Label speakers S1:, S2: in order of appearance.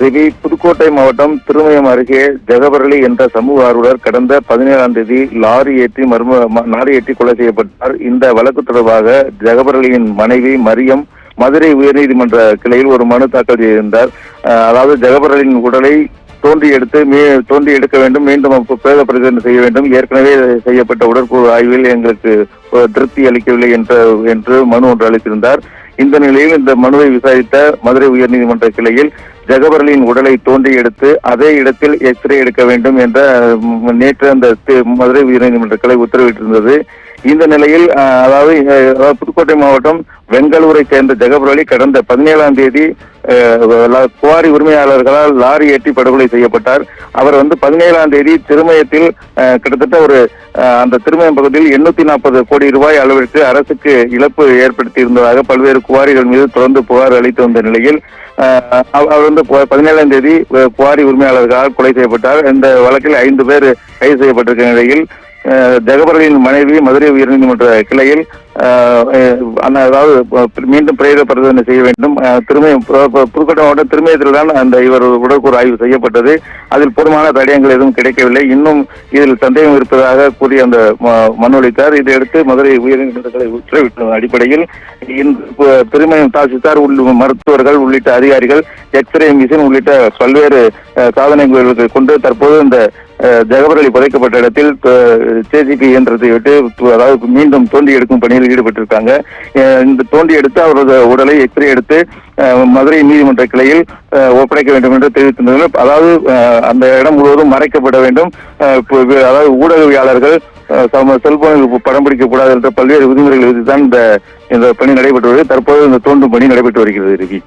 S1: ரவி, புதுக்கோட்டை மாவட்டம் திருமயம் அருகே ஜெகபரளி என்ற சமூக ஆர்வலர் கடந்த 17ஆம் தேதி லாரி ஏற்றி கொலை செய்யப்பட்டார். இந்த வழக்கு தொடர்பாக ஜெகபரளியின் மனைவி மரியம் மதுரை உயர்நீதிமன்ற கிளையில் ஒரு மனு தாக்கல் செய்திருந்தார். அதாவது ஜெகபரளியின் உடலை தோண்டி எடுக்க வேண்டும், மீண்டும் பிரேத பரிசோதனை செய்ய வேண்டும். ஏற்கனவே செய்யப்பட்ட உடற்கூறு ஆய்வில் எங்களுக்கு திருப்தி அளிக்கவில்லை என்று மனு ஒன்று அளித்திருந்தார். இந்த நிலையில் இந்த மனுவை விசாரித்த மதுரை உயர்நீதிமன்ற கிளையில் ஜெகபரளியின் உடலை தோண்டி எடுத்து அதே இடத்தில் எக்ஸ்ரே எடுக்க வேண்டும் என்ற நேற்று அந்த மதுரை உயர்நீதிமன்ற கிளை உத்தரவிட்டிருந்தது. இந்த நிலையில் அதாவது புதுக்கோட்டை மாவட்டம் வெங்கலூரை சேர்ந்த ஜெகபரளி கடந்த 17ஆம் தேதி குவாரி உரிமையாளர்களால் லாரி ஏற்றி படுகொலை செய்யப்பட்டார். அவர் 17ஆம் தேதி திருமயத்தில் கிட்டத்தட்ட அந்த திருமயம் பகுதியில் 840 கோடி ரூபாய் அளவிற்கு அரசுக்கு இழப்பு ஏற்படுத்தி இருந்ததாக பல்வேறு குவாரிகள் மீது தொடர்ந்து புகார் அளித்து வந்த நிலையில் அவர் 17ஆம் தேதி குவாரி உரிமையாளர்களால் கொலை செய்யப்பட்டார். இந்த வழக்கில் 5 பேர் கைது செய்யப்பட்டிருக்க நிலையில் ஜெகபரளியின் மனைவி மதுரை உயர்நீதிமன்ற கிளையில் அதாவது மீண்டும் பிரேத பரிசோதனை செய்ய வேண்டும். புதுக்கோட்டை மாவட்டம் திருமயத்தில் தான் இவர் உடற்கூறு ஆய்வு செய்யப்பட்டது. அதில் போதுமான தடயங்கள் எதுவும் கிடைக்கவில்லை. இன்னும் இதில் சந்தேகம் இருப்பதாக கூறி அந்த மனு அளித்தார். இதையடுத்து மதுரை உயர்நீதிமன்ற கிளை உத்தரவிட்ட அடிப்படையில் திருமயம் தாசில்தார் மருத்துவர்கள் உள்ளிட்ட அதிகாரிகள் எக்ஸ்ரே மிஷின் உள்ளிட்ட பல்வேறு சாதனைகளை கொண்டு தற்போது இந்த ஜெகபரளி புதைக்கப்பட்ட இடத்தில் ஜேசிபி இயந்திரத்தை விட்டு அதாவது மீண்டும் தோண்டி எடுக்கும் பணியில் ஈடுபட்டிருக்காங்க. இந்த தோண்டி எடுத்து அவரது உடலை எக்ஸ்ரே எடுத்து மதுரை நீதிமன்ற கிளையில் ஒப்படைக்க வேண்டும் என்று தெரிவித்திருந்தனர். அதாவது அந்த இடம் முழுவதும் மறைக்கப்பட வேண்டும். அதாவது ஊடகவியாளர்கள் செல்போனில் படம் பிடிக்கக்கூடாது என்ற பல்வேறு விதிமுறைகள் விதித்துதான் இந்த பணி நடைபெற்று வருகிறது. தற்போது இந்த தோண்டும் பணி நடைபெற்று வருகிறது.